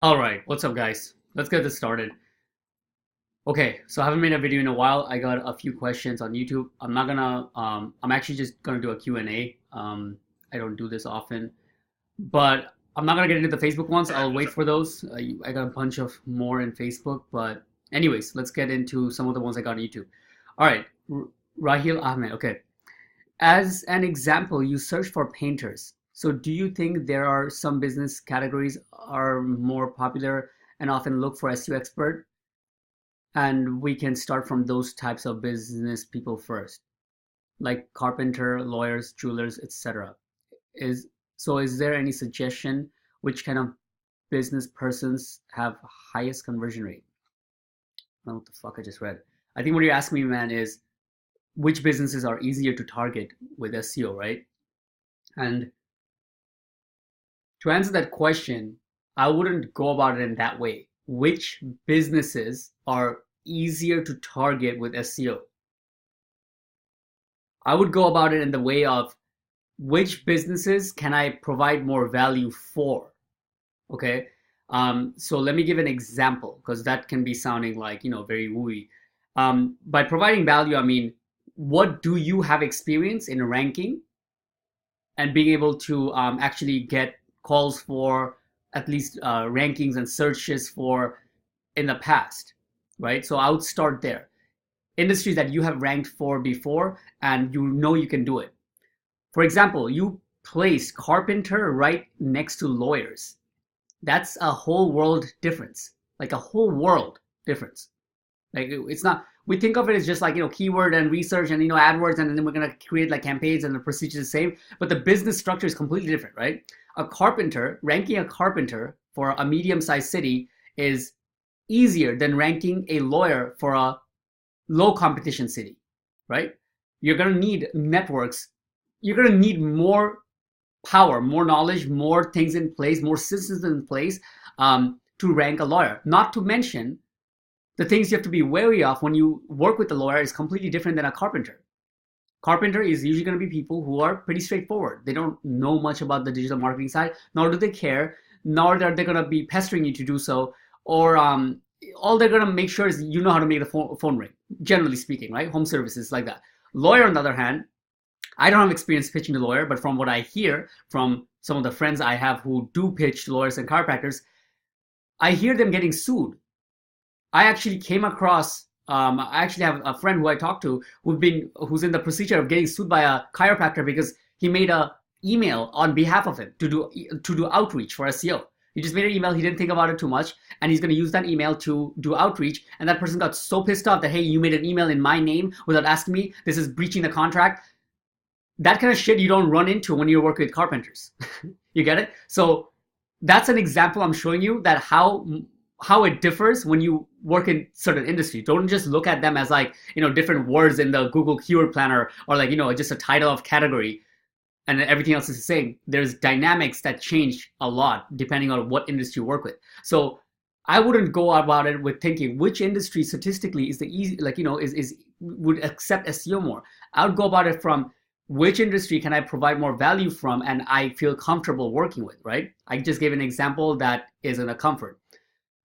All right, what's up, guys? Let's get this started. Okay, so I haven't made a video in a while. I got a few questions on YouTube. I'm actually just gonna do a Q&A. I don't do this often, but I'm not gonna get into the Facebook ones. I'll wait for those. I got a bunch of more in Facebook, but anyways, let's get into some of the ones I got on YouTube. All right, Rahil Ahmed. Okay, as an example, you search for painters. So do you think there are some business categories are more popular and often look for SEO expert? And we can start from those types of business people first, like carpenter, lawyers, jewelers, etc. Is there any suggestion which kind of business persons have highest conversion rate? I don't know what the fuck I just read. I think what you're asking me, man, is which businesses are easier to target with SEO, right? And to answer that question, I wouldn't go about it in that way. Which businesses are easier to target with SEO? I would go about it in the way of which businesses can I provide more value for? Okay. So let me give an example because that can be sounding like, very wooey. By providing value, I mean, what do you have experience in ranking and being able to actually get calls for at least rankings and searches for in the past, right? So I would start there. Industries that you have ranked for before and you know you can do it. For example, you placed carpenter right next to lawyers. That's a whole world difference, like a whole world difference. Like it's not, we think of it as just like, keyword and research and, AdWords, and then we're going to create like campaigns and the procedure is the same, but the business structure is completely different, right? A carpenter, ranking a carpenter for a medium-sized city is easier than ranking a lawyer for a low competition city, right? You're going to need networks. You're going to need more power, more knowledge, more things in place, more systems in place to rank a lawyer. Not to mention the things you have to be wary of when you work with a lawyer is completely different than a carpenter. Carpenter is usually going to be people who are pretty straightforward. They don't know much about the digital marketing side, nor do they care, nor are they going to be pestering you to do so, or all they're going to make sure is you know how to make the phone ring, generally speaking, right? Home services like that. Lawyer, on the other hand, I don't have experience pitching to lawyer, but from what I hear from some of the friends I have who do pitch to lawyers and chiropractors, I hear them getting sued. I actually came across, I actually have a friend who I talked to who's in the procedure of getting sued by a chiropractor because he made a email on behalf of him to do outreach for SEO. He just made an email, he didn't think about it too much, and he's going to use that email to do outreach. And that person got so pissed off that, hey, you made an email in my name without asking me. This is breaching the contract. That kind of shit you don't run into when you're working with carpenters. You get it? So that's an example I'm showing you that how it differs when you work in certain industry. Don't just look at them as like, different words in the Google keyword planner or like, just a title of category and everything else is the same. There's dynamics that change a lot depending on what industry you work with. So I wouldn't go about it with thinking which industry statistically is the easy, like, would accept SEO more. I would go about it from which industry can I provide more value from and I feel comfortable working with, right? I just gave an example that isn't a comfort.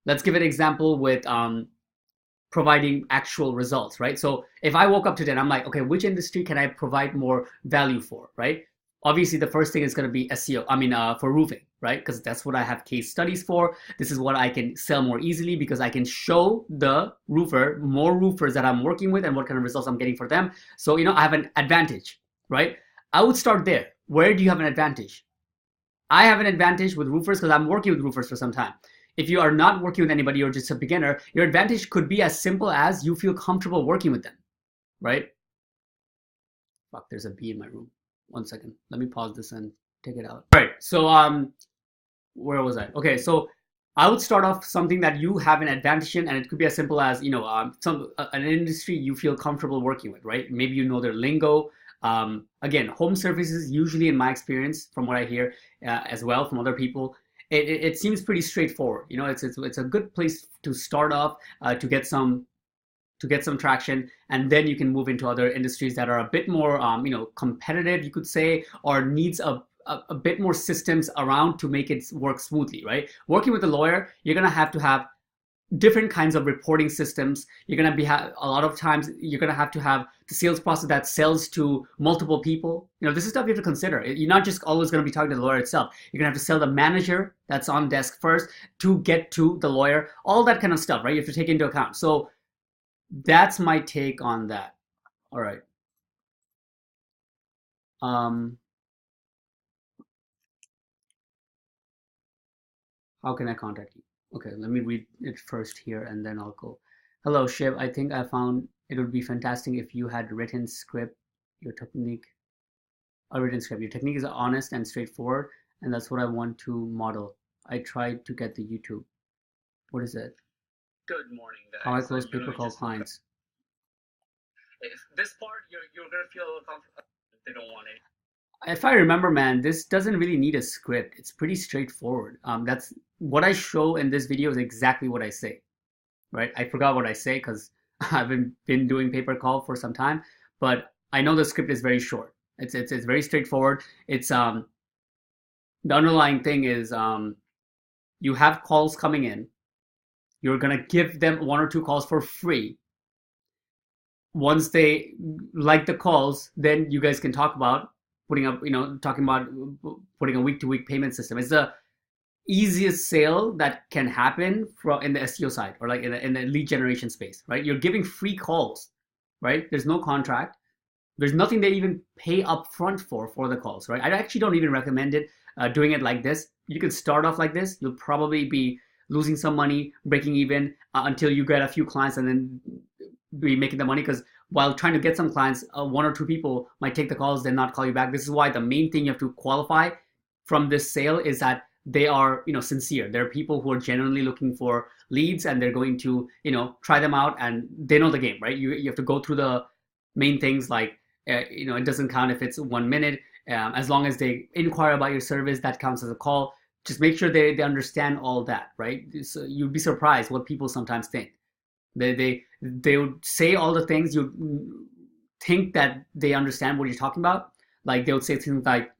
Let's give an example with providing actual results, right? So if I woke up today and I'm like, okay, which industry can I provide more value for, right? Obviously, the first thing is going to be SEO, for roofing, right? Because that's what I have case studies for. This is what I can sell more easily because I can show the roofer more roofers that I'm working with and what kind of results I'm getting for them. So, I have an advantage, right? I would start there. Where do you have an advantage? I have an advantage with roofers because I'm working with roofers for some time. If you are not working with anybody, you're just a beginner, your advantage could be as simple as you feel comfortable working with them, right? Fuck, there's a bee in my room. 1 second. Let me pause this and take it out. All right. So where was I? Okay. So I would start off something that you have an advantage in, and it could be as simple as, an industry you feel comfortable working with, right? Maybe you know their lingo. Again, home services, usually in my experience, from what I hear as well from other people, it seems pretty straightforward. It's a good place to start off to get some traction, and then you can move into other industries that are a bit more competitive, you could say, or needs a bit more systems around to make it work smoothly, right? Working with a lawyer, you're gonna have to have different kinds of reporting systems. You're going to be a lot of times you're going to have the sales process that sells to multiple people. This is stuff you have to consider. You're not just always going to be talking to the lawyer itself. You're going to have to sell the manager that's on desk first to get to the lawyer, all that kind of stuff, right? You have to take into account. So that's my take on that. All right. How can I contact you? Okay, let me read it first here and then I'll go. Hello, Shiv. I think I found it would be fantastic if you had written script. Your technique, a written script. Your technique is honest and straightforward, and that's what I want to model. I tried to get the YouTube. What is it? Good morning, guys. How I close pay-per-call clients. If this part you're gonna feel comfortable, they don't want it. If I remember, man, this doesn't really need a script. It's pretty straightforward. That's what I show in this video is exactly what I say, right? I forgot what I say because I've been doing pay-per-call for some time, but I know the script is very short. It's very straightforward. It's the underlying thing is you have calls coming in. You're gonna give them 1 or 2 calls for free. Once they like the calls, then you guys can talk about talking about putting a week-to-week payment system. It's the easiest sale that can happen in the SEO side or like in the lead generation space, right? You're giving free calls, right? There's no contract. There's nothing they even pay up front for the calls, right? I actually don't even recommend it doing it like this. You can start off like this. You'll probably be losing some money, breaking even until you get a few clients and then be making the money, because while trying to get some clients, 1 or 2 people might take the calls, then not call you back. This is why the main thing you have to qualify from this sale is that they are, sincere. They're people who are genuinely looking for leads and they're going to, try them out and they know the game, right? You have to go through the main things like, it doesn't count if it's 1 minute. As long as they inquire about your service, that counts as a call. Just make sure they understand all that, right? So you'd be surprised what people sometimes think. They would say all the things you think that they understand what you're talking about. Like they would say things like,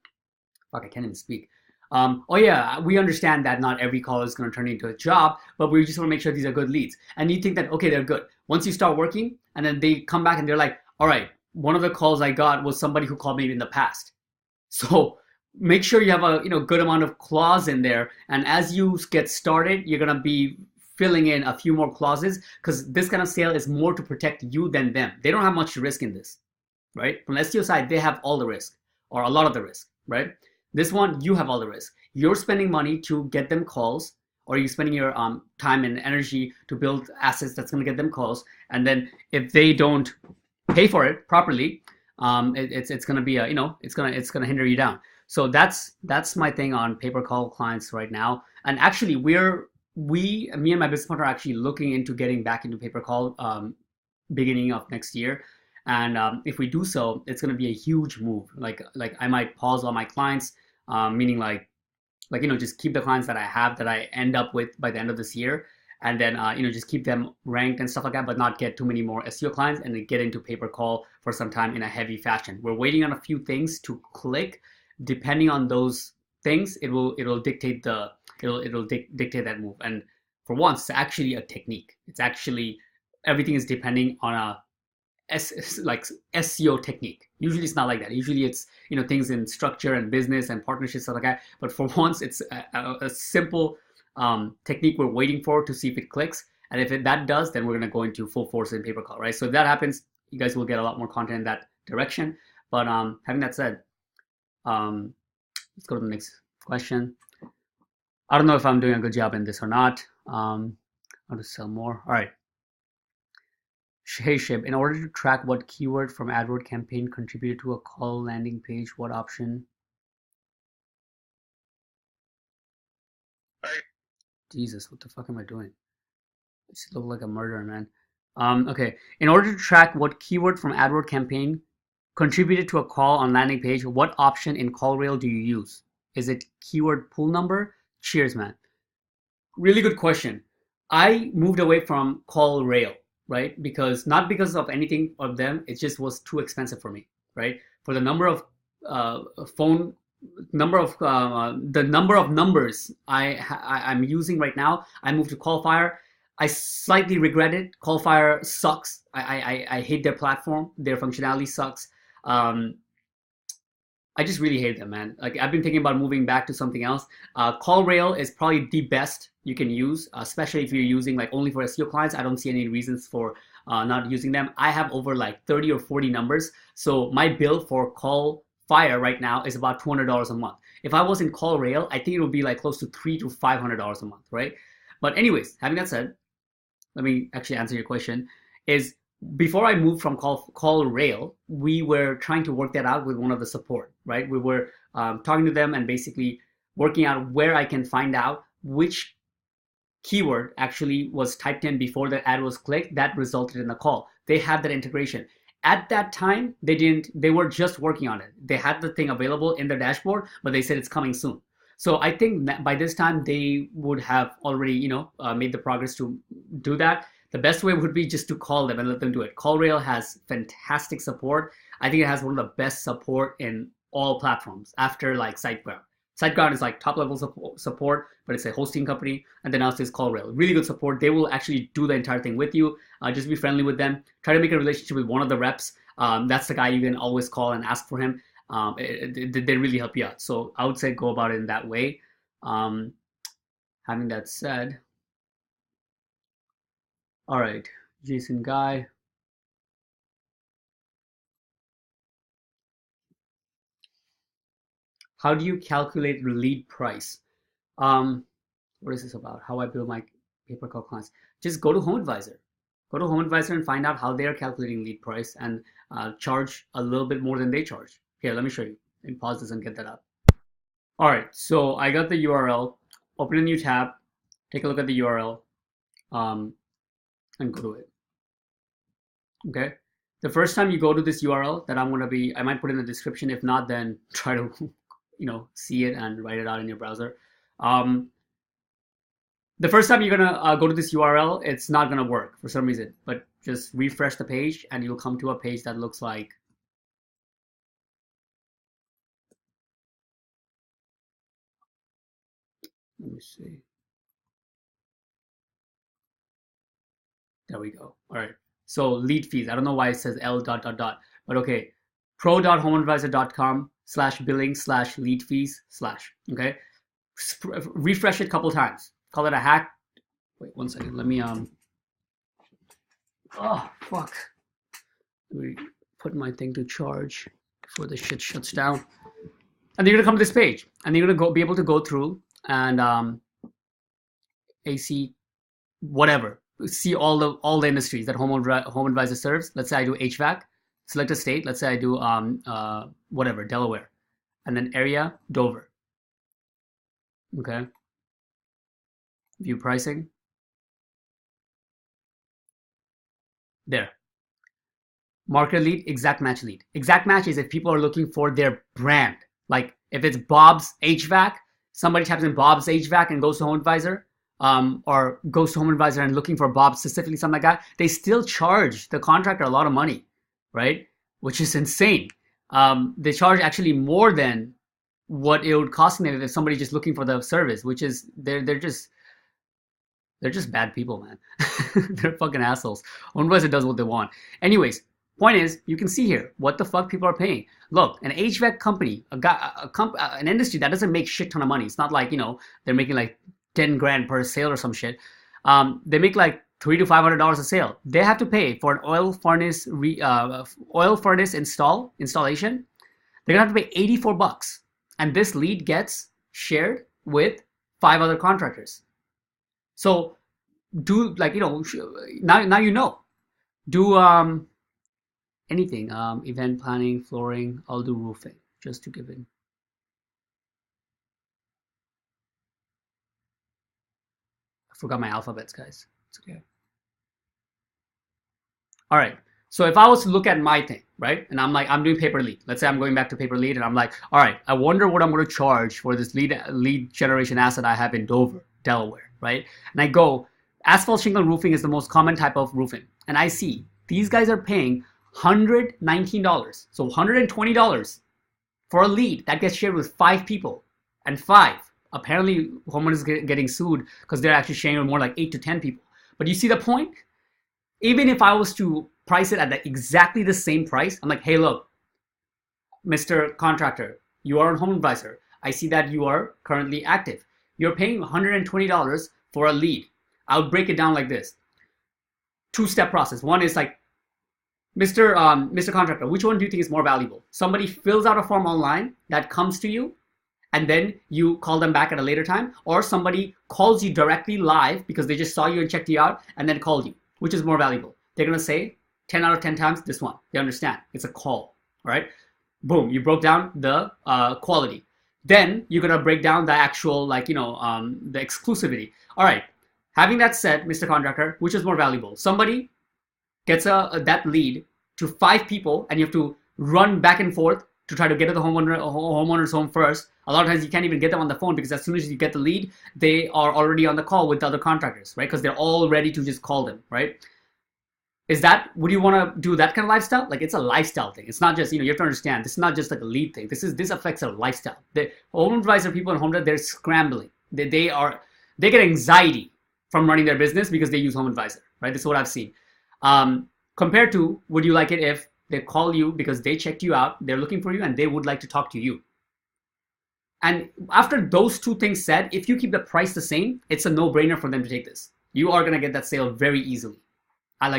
fuck, I can't even speak. Oh yeah, we understand that not every call is going to turn into a job, but we just want to make sure these are good leads. And you think that, okay, they're good. Once you start working and then they come back and they're like, all right, one of the calls I got was somebody who called me in the past. So make sure you have a good amount of clause in there. And as you get started, you're going to be filling in a few more clauses, because this kind of sale is more to protect you than them. They don't have much risk in this, right? From the SEO side, they have all the risk or a lot of the risk, right? This one, you have all the risk. You're spending money to get them calls, or you're spending your time and energy to build assets that's going to get them calls. And then if they don't pay for it properly, it's going to be it's going to hinder you down. So that's my thing on pay-per-call clients right now. And actually, me and my business partner are actually looking into getting back into pay-per-call beginning of next year. And if we do so, it's going to be a huge move. Like I might pause all my clients, meaning like just keep the clients that I have that I end up with by the end of this year, and then just keep them ranked and stuff like that, but not get too many more SEO clients and then get into pay-per-call for some time in a heavy fashion. We're waiting on a few things to click. Depending on those things, it'll dictate dictate that move. And for once, it's actually a technique. It's actually everything is depending on a SEO technique. Usually it's not like that. Usually it's things in structure and business and partnerships, stuff like that. But for once, it's a simple technique we're waiting for to see if it clicks. And if that does, then we're going to go into full force in pay-per-call, right? So if that happens, you guys will get a lot more content in that direction. But having that said, let's go to the next question. I don't know if I'm doing a good job in this or not. How to sell more. All right. Hey Shib, in order to track what keyword from AdWord campaign contributed to a call landing page, what option? Jesus, what the fuck am I doing? I just look like a murderer, man. Okay. In order to track what keyword from AdWord campaign contributed to a call on landing page, what option in CallRail do you use? Is it keyword pool number? Cheers, man. Really good question. I moved away from CallRail, right? Not because of anything of them, it just was too expensive for me, right? For the number of phone the number of numbers I'm using right now. I moved to Qualifier. I slightly regret it. Qualifier sucks. I hate their platform. Their functionality sucks. Um, I just really hate them, man. Like I've been thinking about moving back to something else. CallRail is probably the best you can use, especially if you're using like only for SEO clients. I don't see any reasons for not using them. I have over like 30 or 40 numbers. So my bill for CallFire right now is about $200 a month. If I was in CallRail, I think it would be like close to $300 to $500 a month, right? But anyways, having that said, let me actually answer your question. Is before I moved from CallRail, we were trying to work that out with one of the support, right? We were talking to them and basically working out where I can find out which keyword actually was typed in before the ad was clicked that resulted in the call. They had that integration. At that time, they were just working on it. They had the thing available in their dashboard, but they said it's coming soon. So I think that by this time they would have already, made the progress to do that. The best way would be just to call them and let them do it. CallRail has fantastic support. I think it has one of the best support in all platforms after like SiteGround. SiteGround is like top level support, but it's a hosting company. And then now it's CallRail. Really good support. They will actually do the entire thing with you. Just be friendly with them. Try to make a relationship with one of the reps. That's the guy you can always call and ask for him. They really help you out. So I would say go about it in that way. Having that said, all right, Jason Guy. How do you calculate lead price? What is this about? How I build my pay-per-call clients? Just go to Home Advisor. Go to Home Advisor and find out how they are calculating lead price and charge a little bit more than they charge. Here, let me show you. And pause this and get that up. All right, so I got the URL. Open a new tab. Take a look at the URL, and go to it. Okay. The first time you go to this URL that I might put in the description. If not, then try to, see it and write it out in your browser. The first time you're gonna go to this URL, it's not gonna work for some reason. But just refresh the page, and you'll come to a page that looks like. Let me see. There we go. All right. So lead fees. I don't know why it says L dot dot dot, but okay. pro.homeadvisor.com/billing/lead fees/ okay. Refresh it a couple times. Call it a hack. Wait 1 second. Let me oh fuck. Let me put my thing to charge before the shit shuts down. And then you're gonna come to this page, and you're gonna be able to go through and AC whatever. See all the industries that Home Advisor serves. Let's say I do HVAC. Select a state. Let's say I do whatever, Delaware, and then area, Dover. Okay. View pricing. There. Market lead, exact match lead. Exact match is if people are looking for their brand. Like if it's Bob's HVAC, somebody types in Bob's HVAC and goes to Home Advisor, or goes to Home Advisor and looking for Bob specifically, something like that, they still charge the contractor a lot of money, right? Which is insane. They charge actually more than what it would cost them if somebody just looking for the service, which is they're just bad people, man. They're fucking assholes. Home Advisor does what they want. Anyways, point is, you can see here what the fuck people are paying. Look, an HVAC company, an industry that doesn't make shit ton of money. It's not like they're making like 10 grand per sale or some shit. They make like $300 to $500 a sale. They have to pay for an oil furnace installation. They're gonna have to pay $84, and this lead gets shared with 5 other contractors. So do now do anything, event planning, flooring. I'll do roofing just to give it. I forgot my alphabets, guys. It's okay. All right. So if I was to look at my thing, right, and I'm doing pay per lead. Let's say I'm going back to pay per lead, and I'm like, all right, I wonder what I'm going to charge for this lead generation asset I have in Dover, Delaware, right? And I go, asphalt shingle roofing is the most common type of roofing, and I see these guys are paying $119, so $120 for a lead that gets shared with 5 people, and 5, apparently homeowners getting sued because they're actually sharing with more like 8 to 10 people. But you see the point? Even if I was to price it at exactly the same price, I'm like, hey, look, Mr. Contractor, you are a home advisor. I see that you are currently active. You're paying $120 for a lead. I would break it down like this. 2-step process. One is like, Mr. Contractor, which one do you think is more valuable? Somebody fills out a form online that comes to you, and then you call them back at a later time, or somebody calls you directly live because they just saw you and checked you out and then called you. Which is more valuable? They're going to say 10 out of 10 times this one. They understand. It's a call, all right? Boom, you broke down the quality. Then you're going to break down the actual, like, the exclusivity. All right, having that said, Mr. Contractor, which is more valuable? Somebody gets that lead to 5 people, and you have to run back and forth to try to get to the homeowner's home first. A lot of times you can't even get them on the phone because as soon as you get the lead, they are already on the call with the other contractors, right? Because they're all ready to just call them, right? Would you want to do that kind of lifestyle? Like, it's a lifestyle thing. It's not just, you have to understand, this is not just like a lead thing. This affects a lifestyle. The home advisor people in home, they're scrambling. They get anxiety from running their business because they use home advisor, right? This is what I've seen. Compared to, would you like it if they call you because they checked you out, they're looking for you, and they would like to talk to you? And after those 2 things said, if you keep the price the same, it's a no-brainer for them to take this. You are going to get that sale very easily. I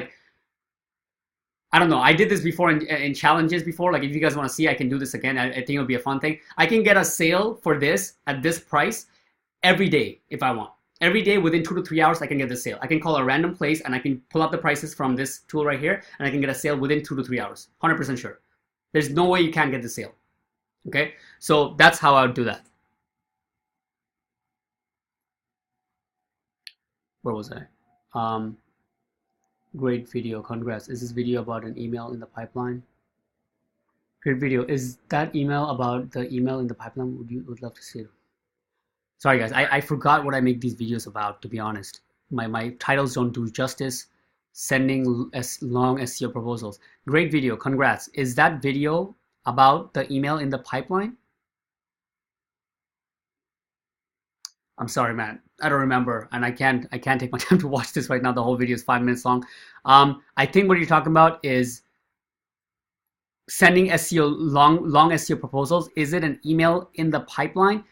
don't know. I did this before in challenges before. Like, if you guys want to see, I can do this again. I think it'll be a fun thing. I can get a sale for this at this price every day if I want. Every day within 2 to 3 hours, I can get the sale. I can call a random place and I can pull up the prices from this tool right here, and I can get a sale within 2 to 3 hours. 100% sure. There's no way you can't get the sale. Okay, so that's how I would do that. Where was I? Great video, congrats. Is this video about an email in the pipeline? Great video. Is that email about the email in the pipeline? Would love to see it. Sorry guys, I forgot what I make these videos about, to be honest. My titles don't do justice. Sending long SEO proposals. Great video, congrats. Is that video about the email in the pipeline? I'm sorry, man. I don't remember, and I can't take my time to watch this right now. The whole video is 5 minutes long. I think what you're talking about is sending SEO long SEO proposals. Is it an email in the pipeline?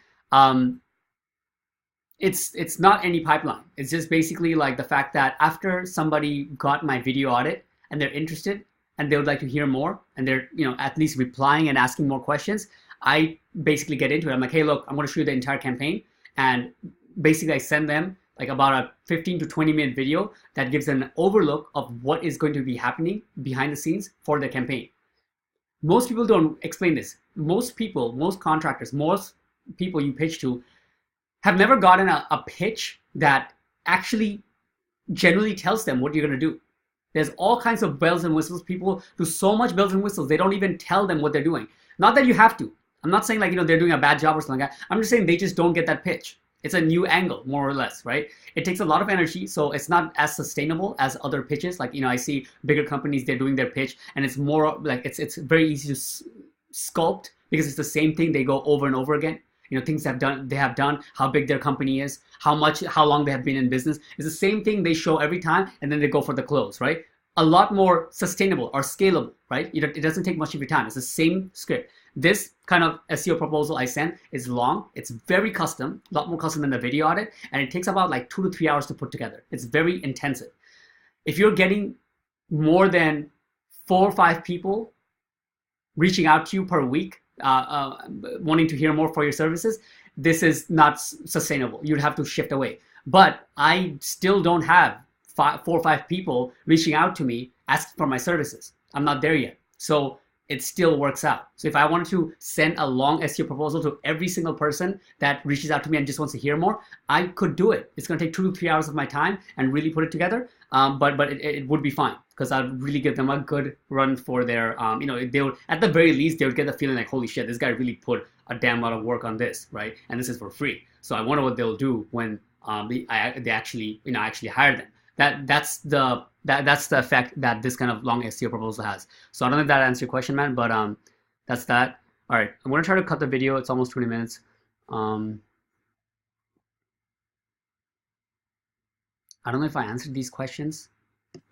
It's not any pipeline. It's just basically like the fact that after somebody got my video audit and they're interested and they would like to hear more, and they're at least replying and asking more questions, I basically get into it. I'm like, hey, look, I'm going to show you the entire campaign. And basically I send them like about a 15 to 20-minute video that gives an overlook of what is going to be happening behind the scenes for the campaign. Most people don't explain this. Most people, most contractors, most people you pitch to have never gotten a pitch that actually generally tells them what you're going to do. There's all kinds of bells and whistles. People do so much bells and whistles, they don't even tell them what they're doing. Not that you have to. I'm not saying like, they're doing a bad job or something like that. I'm just saying they just don't get that pitch. It's a new angle, more or less, right? It takes a lot of energy, so it's not as sustainable as other pitches. Like, I see bigger companies, they're doing their pitch, and it's more like, it's very easy to sculpt because it's the same thing they go over and over again. Things they have done, how big their company is, how long they have been in business. It's the same thing they show every time, and then they go for the close, right? A lot more sustainable or scalable, right? It doesn't take much of your time. It's the same script. This kind of SEO proposal I sent is long. It's very custom, a lot more custom than the video audit, and it takes about like 2 to 3 hours to put together. It's very intensive. If you're getting more than 4 or 5 people reaching out to you per week, wanting to hear more for your services, this is not sustainable. You'd have to shift away. But I still don't have 4 or 5 people reaching out to me asking for my services. I'm not there yet. So it still works out. So if I wanted to send a long SEO proposal to every single person that reaches out to me and just wants to hear more, I could do it. It's going to take 2 to 3 hours of my time and really put it together. But it would be fine because I'd really give them a good run for their, they would, at the very least, they would get the feeling like, holy shit, this guy really put a damn lot of work on this, right? And this is for free. So I wonder what they'll do when they actually hire them. That's the effect that this kind of long SEO proposal has. So I don't know if that answers your question, man, but that's that. All right, I'm gonna try to cut the video. It's almost 20 minutes. Um, I don't know if I answered these questions.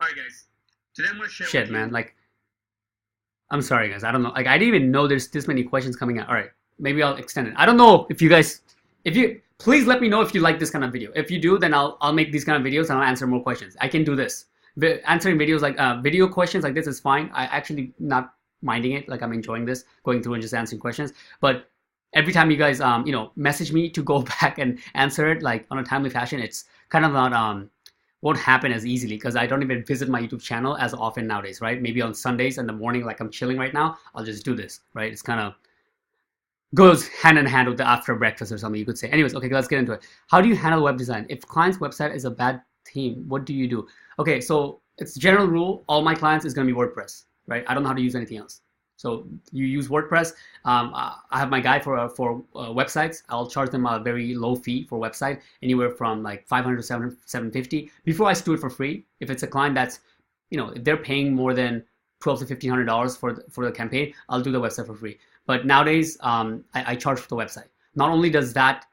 All right, guys. Today I'm gonna share. Shit, man. Like, I'm sorry, guys. I don't know. Like, I didn't even know there's this many questions coming out. All right, maybe I'll extend it. I don't know if you guys, if you please let me know if you like this kind of video. If you do, then I'll make these kind of videos and I'll answer more questions. I can do this. Answering videos like video questions like this is fine. I actually not minding it. Like, I'm enjoying this, going through and just answering questions. But every time you guys message me to go back and answer it like on a timely fashion, it's kind of not won't happen as easily because I don't even visit my YouTube channel as often nowadays, right? Maybe on Sundays in the morning, like I'm chilling right now, I'll just do this, right? It's kind of goes hand in hand with the after breakfast or something you could say. Anyways, okay, let's get into it. How do you handle web design? If client's website is a bad theme, what do you do? Okay, so it's general rule, all my clients is going to be WordPress, right? I don't know how to use anything else. So you use WordPress. I have my guy for websites. I'll charge them a very low fee for website, anywhere from like 500 to 750. Before I do it for free, if it's a client that's, if they're paying more than $1,200 to $1,500 for the campaign, I'll do the website for free. But nowadays, I charge for the website. Not only does that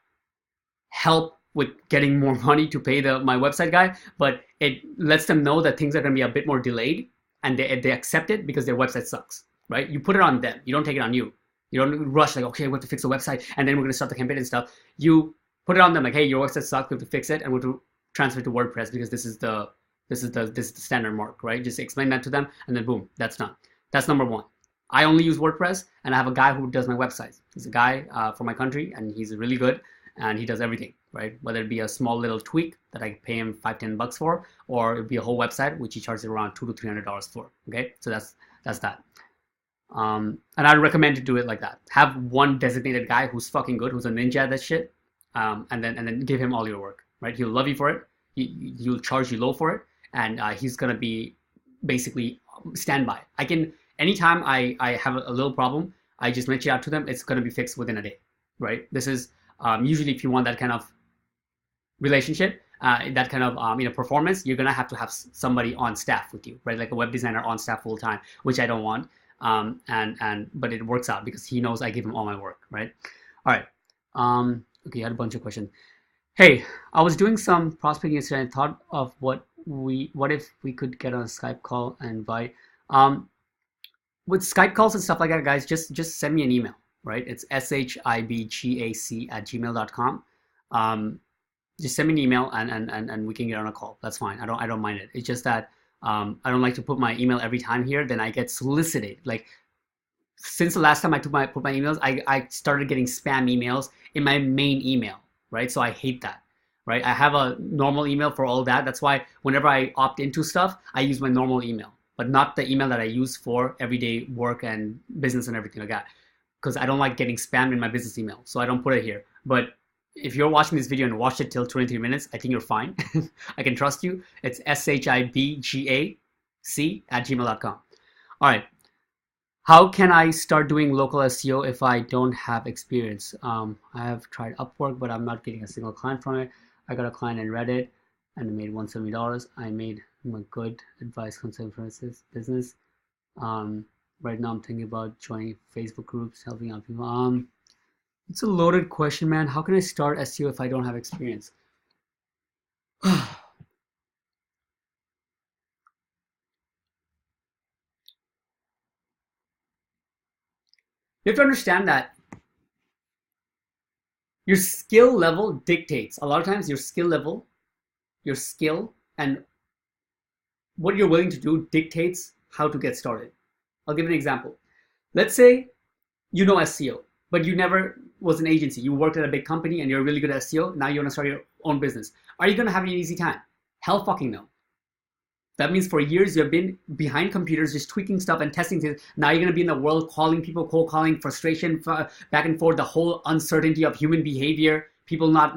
help with getting more money to pay my website guy, but it lets them know that things are going to be a bit more delayed, and they accept it because their website sucks. Right? You put it on them. You don't take it on you. You don't rush like, okay, we have to fix the website and then we're going to start the campaign and stuff. You put it on them like, hey, your website sucks. We have to fix it and we have to transfer it to WordPress because this is the standard mark, right? Just explain that to them and then boom, that's done. That's number one. I only use WordPress and I have a guy who does my websites. He's a guy from my country and he's really good and he does everything, right? Whether it be a small little tweak that I pay him $5-10 for, or it'd be a whole website which he charges around $200 to $300 for. Okay, so that's that. And I'd recommend to do it like that. Have one designated guy who's fucking good, who's a ninja at that shit, and then give him all your work, right? He'll love you for it. He'll charge you low for it, and he's gonna be basically standby. I can anytime I have a little problem, I just mention it out to them. It's gonna be fixed within a day, right? This is usually if you want that kind of relationship, that kind of performance, you're gonna have to have somebody on staff with you, right? Like a web designer on staff full time, which I don't want. But it works out because he knows I give him all my work, right? All right. Okay, you had a bunch of questions. Hey, I was doing some prospecting yesterday and thought of what if we could get on a Skype call and invite. With Skype calls and stuff like that, guys, just send me an email, right? It's shibgac@gmail.com. Just send me an email and we can get on a call. That's fine. I don't mind it. It's just that I don't like to put my email every time here. Then I get solicited. Like since the last time I put my emails, I started getting spam emails in my main email, right? So I hate that, right? I have a normal email for all that. That's why whenever I opt into stuff, I use my normal email, but not the email that I use for everyday work and business and everything like that. Because I don't like getting spammed in my business email, so I don't put it here. But if you're watching this video and watched it till 23 minutes, I think you're fine. I can trust you. It's shibgac@gmail.com. All right. How can I start doing local SEO if I don't have experience? I have tried Upwork, but I'm not getting a single client from it. I got a client in Reddit and I made $170. I made a good advice consulting for this business. Right now I'm thinking about joining Facebook groups, helping out people. It's a loaded question, man. How can I start SEO if I don't have experience? You have to understand that your skill level dictates. A lot of times your skill level, your skill, and what you're willing to do dictates how to get started. I'll give an example. Let's say you know SEO, but you never was an agency. You worked at a big company and you're really good at SEO. Now you want to start your own business. Are you going to have an easy time? Hell fucking no. That means for years you've been behind computers just tweaking stuff and testing things. Now you're going to be in the world calling people, cold calling, frustration, back and forth, the whole uncertainty of human behavior, people not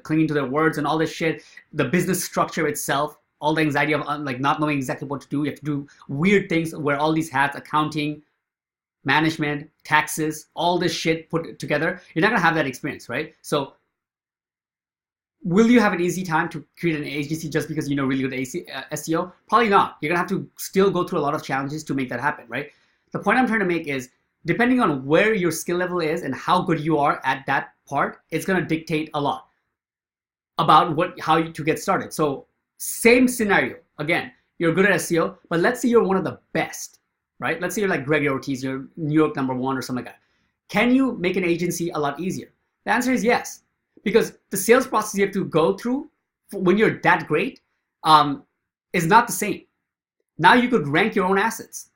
clinging to their words and all this shit, the business structure itself, all the anxiety of not knowing exactly what to do. You have to do weird things, wear all these hats, accounting, management, taxes, all this shit put together. You're not going to have that experience, right? So will you have an easy time to create an agency just because you know really good SEO? Probably not. You're going to have to still go through a lot of challenges to make that happen, right? The point I'm trying to make is depending on where your skill level is and how good you are at that part, it's going to dictate a lot about how to get started. So same scenario. Again, you're good at SEO, but let's say you're one of the best, right? Let's say you're like Greg Ortiz, you're New York #1 or something like that. Can you make an agency a lot easier? The answer is yes, because the sales process you have to go through when you're that great is not the same. Now you could rank your own assets,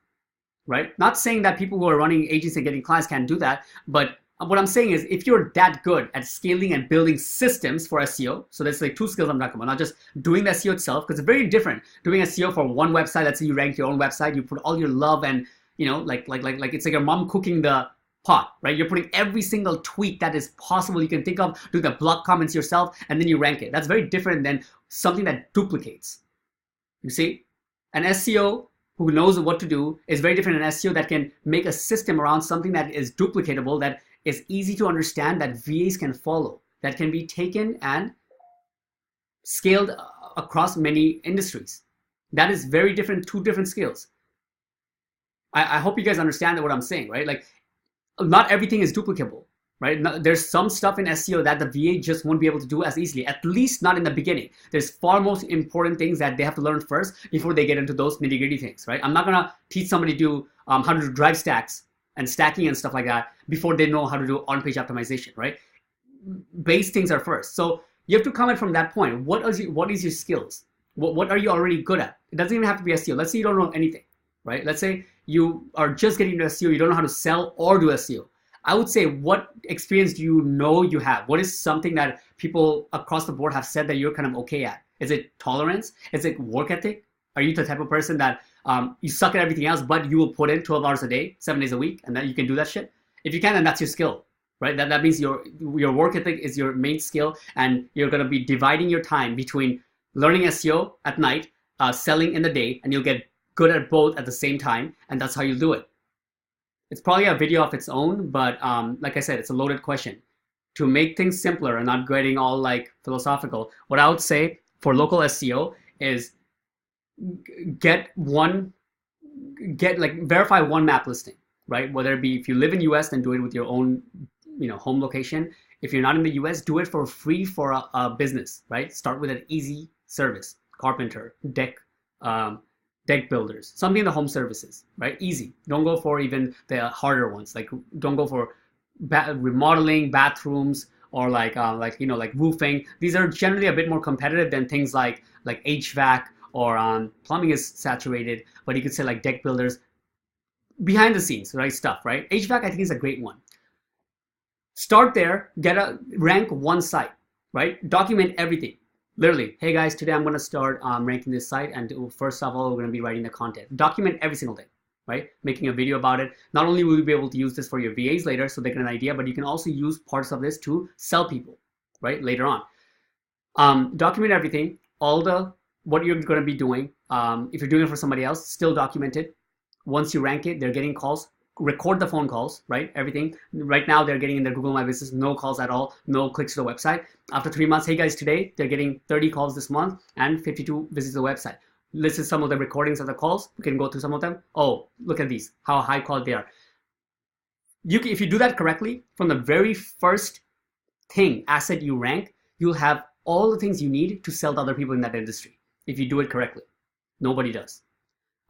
right? Not saying that people who are running agencies and getting clients can't do that, but what I'm saying is if you're that good at scaling and building systems for SEO, so that's like two skills I'm talking about, not just doing the SEO itself, because it's very different doing SEO for one website. Let's say you rank your own website, you put all your love and, you know, like it's like your mom cooking the pot, right? You're putting every single tweak that is possible you can think of, do the blog comments yourself, and then you rank it. That's very different than something that duplicates. You see? An SEO who knows what to do is very different than an SEO that can make a system around something that is duplicatable, that is easy to understand, that VAs can follow, that can be taken and scaled across many industries. That is very different, two different skills. I hope you guys understand what I'm saying, right? Like, not everything is duplicable, right? There's some stuff in SEO that the VA just won't be able to do as easily, at least not in the beginning. There's far most important things that they have to learn first before they get into those nitty-gritty things, right? I'm not gonna teach somebody to do how to do drive stacks and stacking and stuff like that before they know how to do on-page optimization, right? Base things are first. So you have to comment from that point. What is your skills? What are you already good at? It doesn't even have to be SEO. Let's say you don't know anything, right? Let's say you are just getting into SEO. You don't know how to sell or do SEO. I would say, what experience do you know you have? What is something that people across the board have said that you're kind of okay at? Is it tolerance? Is it work ethic? Are you the type of person that you suck at everything else, but you will put in 12 hours a day, 7 days a week, and then you can do that shit? If you can, then that's your skill, right? That means your work ethic is your main skill, and you're going to be dividing your time between learning SEO at night, selling in the day, and you'll get good at both at the same time, and that's how you'll do it. It's probably a video of its own, but like I said, it's a loaded question. To make things simpler and not getting all like philosophical, what I would say for local SEO is verify one map listing, right? Whether it be if you live in US, then do it with your own, home location. If you're not in the US, do it for free for a business, right? Start with an easy service, carpenter, deck builders, something in the home services, right? Easy. Don't go for even the harder ones. Like, don't go for remodeling bathrooms or like roofing. These are generally a bit more competitive than things like HVAC or plumbing is saturated, but you could say like deck builders, behind the scenes, right? Stuff, right? HVAC, I think, is a great one. Start there, rank one site, right? Document everything. Literally, hey guys, today I'm going to start ranking this site, and first of all, we're going to be writing the content. Document every single thing, right? Making a video about it. Not only will you be able to use this for your VAs later so they get an idea, but you can also use parts of this to sell people, right? Later on. Document everything, what you're going to be doing. If you're doing it for somebody else, still document it. Once you rank it, they're getting calls. Record the phone calls, right? Everything. Right now, they're getting in their Google My Business, no calls at all, no clicks to the website. After 3 months, hey guys, today they're getting 30 calls this month and 52 visits to the website. This is some of the recordings of the calls. We can go through some of them. Oh, look at these, how high quality they are. If you do that correctly, from the very first asset you rank, you'll have all the things you need to sell to other people in that industry. If you do it correctly. Nobody does.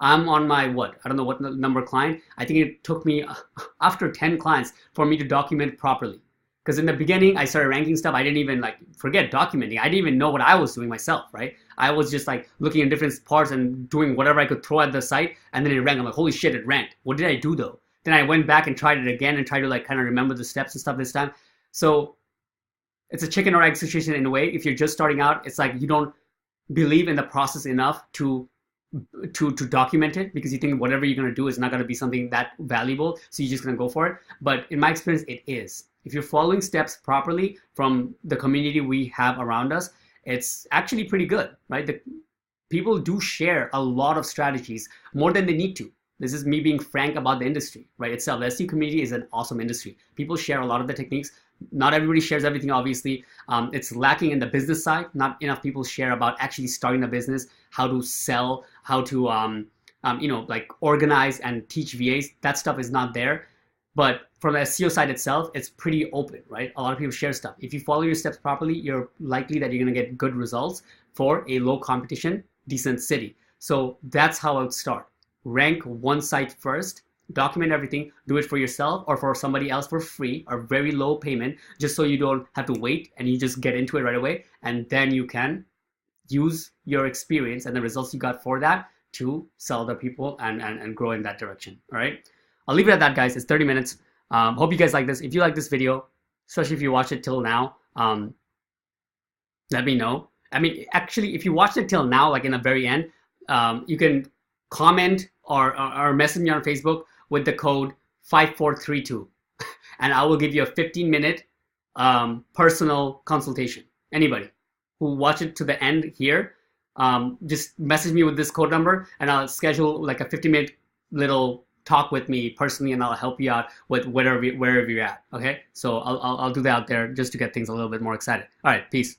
I'm on my, I don't know what number client. I think it took me after 10 clients for me to document properly. Because in the beginning, I started ranking stuff. I didn't even forget documenting. I didn't even know what I was doing myself, right? I was just looking at different parts and doing whatever I could throw at the site, and then it ranked. I'm like, holy shit, it ranked. What did I do though? Then I went back and tried it again and tried to kind of remember the steps and stuff this time. So it's a chicken or egg situation in a way. If you're just starting out, it's like you don't believe in the process enough to document it, because you think whatever you're going to do is not going to be something that valuable, so you're just going to go for it. But in my experience, it is. If you're following steps properly from the community we have around us, it's actually pretty good, right? People do share a lot of strategies, more than they need to. This is me being frank about the industry, right? Itself, the SEO community is an awesome industry. People share a lot of the techniques. Not everybody shares everything, obviously. It's lacking in the business side. Not enough people share about actually starting a business, how to sell, how to organize and teach VAs. That stuff is not there. But from the SEO side itself, it's pretty open, right? A lot of people share stuff. If you follow your steps properly, you're likely that you're going to get good results for a low competition, decent city. So that's how I would start. Rank one site first, document everything, do it for yourself or for somebody else for free or very low payment, just so you don't have to wait and you just get into it right away. And then you can use your experience and the results you got for that to sell other people and grow in that direction. All right. I'll leave it at that, guys. It's 30 minutes. Hope you guys like this. If you like this video, especially if you watch it till now, let me know. I mean, actually, if you watched it till now, like in the very end, you can comment or message me on Facebook with the code 5432, and I will give you a 15-minute personal consultation. Anybody who watch it to the end here, just message me with this code number, and I'll schedule like a 15-minute little talk with me personally, and I'll help you out with wherever you're at. Okay, so I'll do that out there just to get things a little bit more excited. All right, peace.